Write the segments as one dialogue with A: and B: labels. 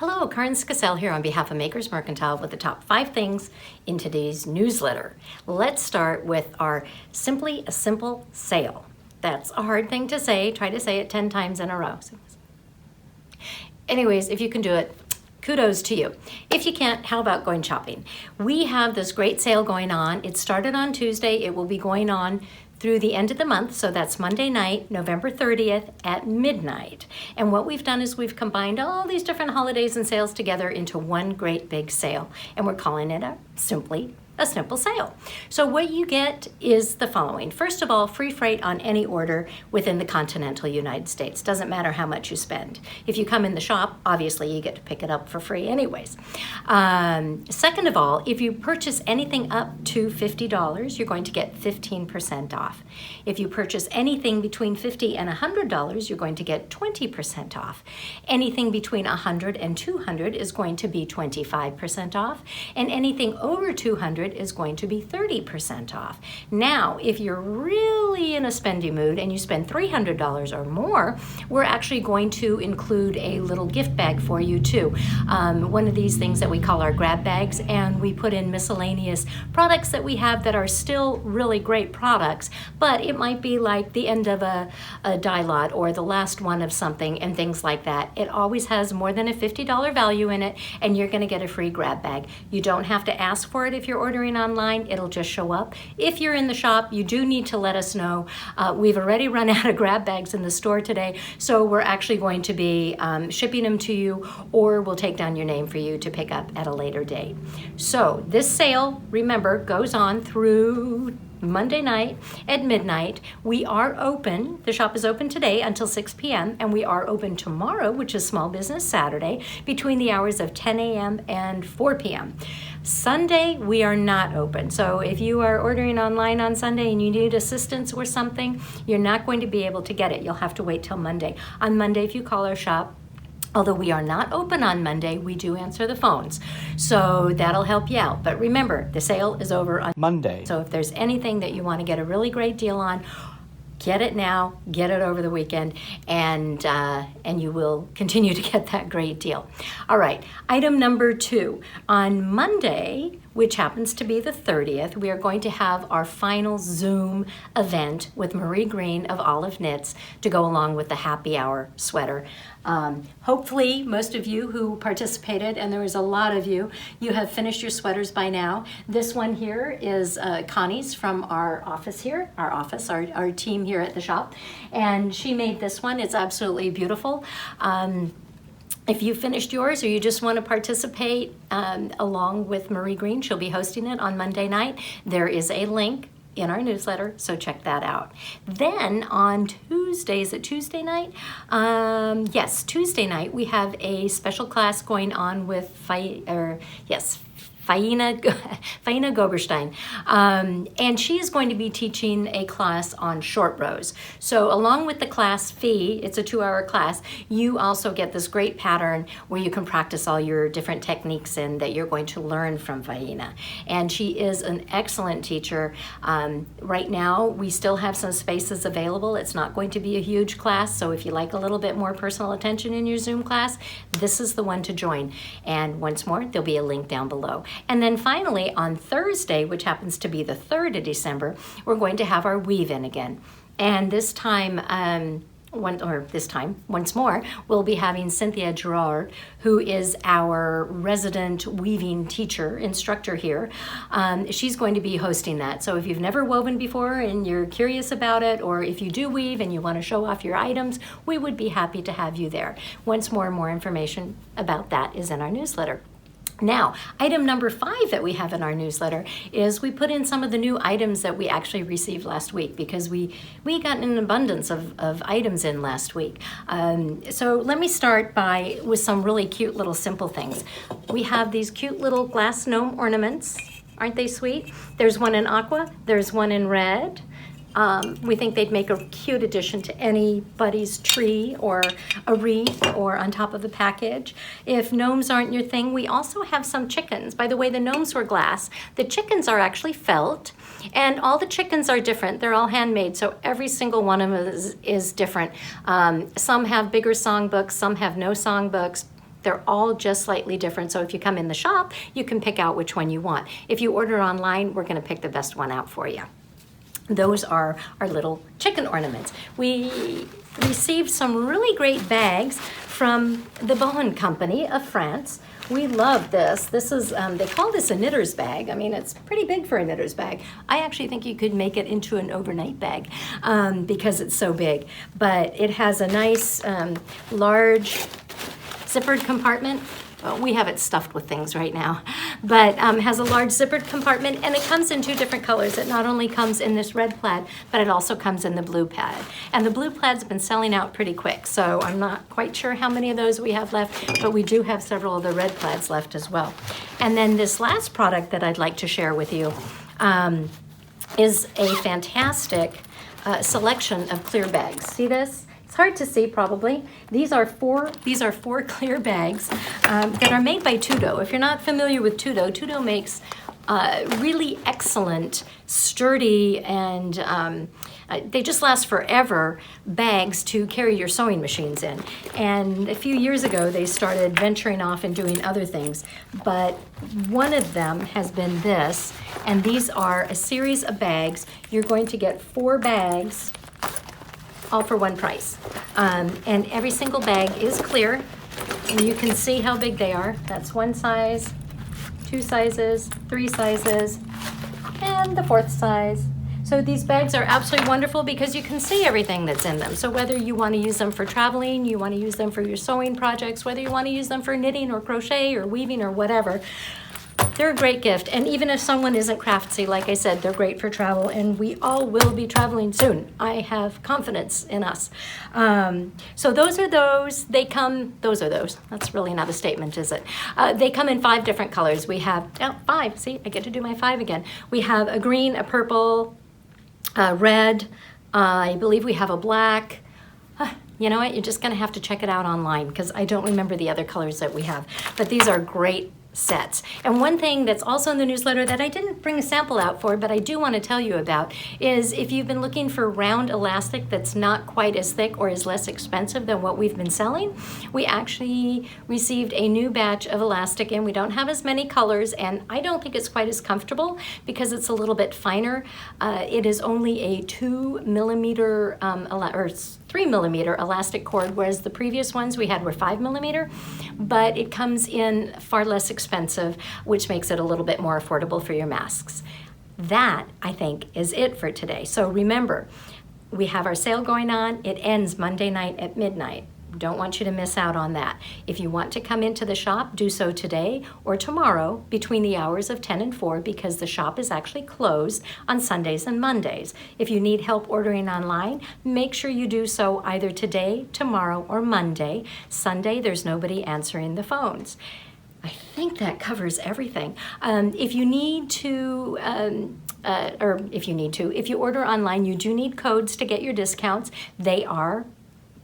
A: Hello, Karin here on behalf of Makers Mercantile with the top 5 things in today's newsletter. Let's start with our Simply a Simple sale. That's a hard thing to say. Try to say it 10 times in a row. Anyways, if you can do it, kudos to you. If you can't, how about going shopping? We have this great sale going on. It started on Tuesday. It will be going on through the end of the month, so that's Monday night, November 30th at midnight. And what we've done is we've combined all these different holidays and sales together into one great big sale, and we're calling it Simply a Simple sale. So what you get is the following. First of all, free freight on any order within the continental United States. Doesn't matter how much you spend. If you come in the shop, obviously you get to pick it up for free anyways. Second of all, if you purchase anything up to $50, you're going to get 15% off. If you purchase anything between $50 and $100, you're going to get 20% off. Anything between $100 and $200 is going to be 25% off, and anything over $200 is going to be 30% off. Now, if you're really in a spendy mood and you spend $300 or more, we're actually going to include a little gift bag for you too. One of these things that we call our grab bags, and we put in miscellaneous products that we have that are still really great products, but it might be like the end of a die lot or the last one of something and things like that. It always has more than a $50 value in it, and you're going to get a free grab bag. You don't have to ask for it if you're ordering online. It'll just show up. If you're in the shop, you do need to let us know. We've already run out of grab bags in the store today, so we're actually going to be shipping them to you, or we'll take down your name for you to pick up at a later date. So this sale, remember, goes on through Monday night at midnight. We are open. The shop is open today until 6 p.m. and we are open tomorrow, which is Small Business Saturday, between the hours of 10 a.m. and 4 p.m. Sunday, we are not open. So if you are ordering online on Sunday and you need assistance or something, you're not going to be able to get it. You'll have to wait till Monday. On Monday, if you call our shop, although we are not open on Monday, we do answer the phones. So that'll help you out. But remember, the sale is over on Monday. So if there's anything that you want to get a really great deal on, get it now, get it over the weekend, and you will continue to get that great deal. All right, item number 2. On Monday, which happens to be the 30th, we are going to have our final Zoom event with Marie Green of Olive Knits to go along with the happy hour sweater. Hopefully, most of you who participated, and there was a lot of you, you have finished your sweaters by now. This one here is Connie's from our office here, our team here at the shop, and she made this one. It's absolutely beautiful. If you finished yours or you just want to participate along with Marie Green, she'll be hosting it on Monday night. There is a link in our newsletter, so check that out. Then on Tuesday, is it Tuesday night? Yes, Tuesday night, we have a special class going on with Faina Goberstein, and she is going to be teaching a class on short rows. So along with the class fee, it's a 2-hour class, you also get this great pattern where you can practice all your different techniques in that you're going to learn from Faina. And she is an excellent teacher. Right now, we still have some spaces available. It's not going to be a huge class, so if you like a little bit more personal attention in your Zoom class, this is the one to join. And once more, there'll be a link down below. And then finally, on Thursday, which happens to be the 3rd of December, we're going to have our weave-in again. And this time, once more, we'll be having Cynthia Gerard, who is our resident weaving teacher, instructor here. She's going to be hosting that. So if you've never woven before and you're curious about it, or if you do weave and you want to show off your items, we would be happy to have you there. Once more information about that is in our newsletter. Now, item number 5 that we have in our newsletter is we put in some of the new items that we actually received last week, because we got an abundance of items in last week. So let me start with some really cute little simple things. We have these cute little glass gnome ornaments. Aren't they sweet? There's one in aqua, there's one in red. We think they'd make a cute addition to anybody's tree or a wreath or on top of the package. If gnomes aren't your thing, we also have some chickens. By the way, the gnomes were glass. The chickens are actually felt, and all the chickens are different. They're all handmade, so every single one of them is different. Some have bigger songbooks, some have no songbooks. They're all just slightly different. So if you come in the shop, you can pick out which one you want. If you order online, we're gonna pick the best one out for you. Those are our little chicken ornaments. We received some really great bags from the Bohan Company of France. We love this. This is, they call this a knitter's bag. I mean, it's pretty big for a knitter's bag. I actually think you could make it into an overnight bag because it's so big. But it has a nice large zippered compartment. Well, we have it stuffed with things right now, but has a large zippered compartment, and it comes in 2 different colors. It not only comes in this red plaid, but it also comes in the blue plaid. And the blue plaid's been selling out pretty quick, so I'm not quite sure how many of those we have left, but we do have several of the red plaids left as well. And then this last product that I'd like to share with you is a fantastic selection of clear bags. See this? It's hard to see probably. These are four clear bags that are made by Tudo. If you're not familiar with Tudo, Tudo makes really excellent, sturdy, and they just last forever bags to carry your sewing machines in. And a few years ago, they started venturing off and doing other things. But one of them has been this, and these are a series of bags. You're going to get 4 bags, all for one price. And every single bag is clear, and you can see how big they are. That's 1 size, 2 sizes, 3 sizes, and the 4th size. So these bags are absolutely wonderful because you can see everything that's in them. So whether you want to use them for traveling, you want to use them for your sewing projects, whether you want to use them for knitting or crochet or weaving or whatever, they're a great gift. And even if someone isn't craftsy, like I said, they're great for travel, and we all will be traveling soon. I have confidence in us. So those are those. They come, those are those. That's really not a statement, is it? They come in 5 different colors. We have, 5, see, I get to do my 5 again. We have a green, a purple, red, I believe we have a black. You know what, you're just gonna have to check it out online because I don't remember the other colors that we have. But these are great sets. And one thing that's also in the newsletter that I didn't bring a sample out for, but I do want to tell you about, is if you've been looking for round elastic that's not quite as thick or is less expensive than what we've been selling, we actually received a new batch of elastic, and we don't have as many colors, and I don't think it's quite as comfortable because it's a little bit finer. It is only a 2 millimeter or 3 millimeter elastic cord, whereas the previous ones we had were 5 millimeter, but it comes in far less expensive, which makes it a little bit more affordable for your masks. That, I think, is it for today. So remember, we have our sale going on. It ends Monday night at midnight. Don't want you to miss out on that. If you want to come into the shop, do so today or tomorrow between the hours of 10 and 4 because the shop is actually closed on Sundays and Mondays. If you need help ordering online, make sure you do so either today, tomorrow, or Monday. Sunday, there's nobody answering the phones. I think that covers everything. If you order online, you do need codes to get your discounts. They are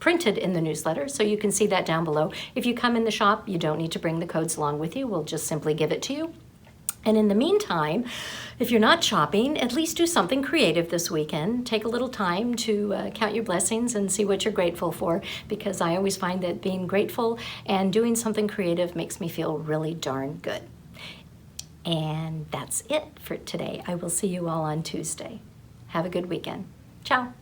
A: printed in the newsletter, so you can see that down below. If you come in the shop, you don't need to bring the codes along with you. We'll just simply give it to you. And in the meantime, if you're not shopping, at least do something creative this weekend. Take a little time to count your blessings and see what you're grateful for, because I always find that being grateful and doing something creative makes me feel really darn good. And that's it for today. I will see you all on Tuesday. Have a good weekend. Ciao.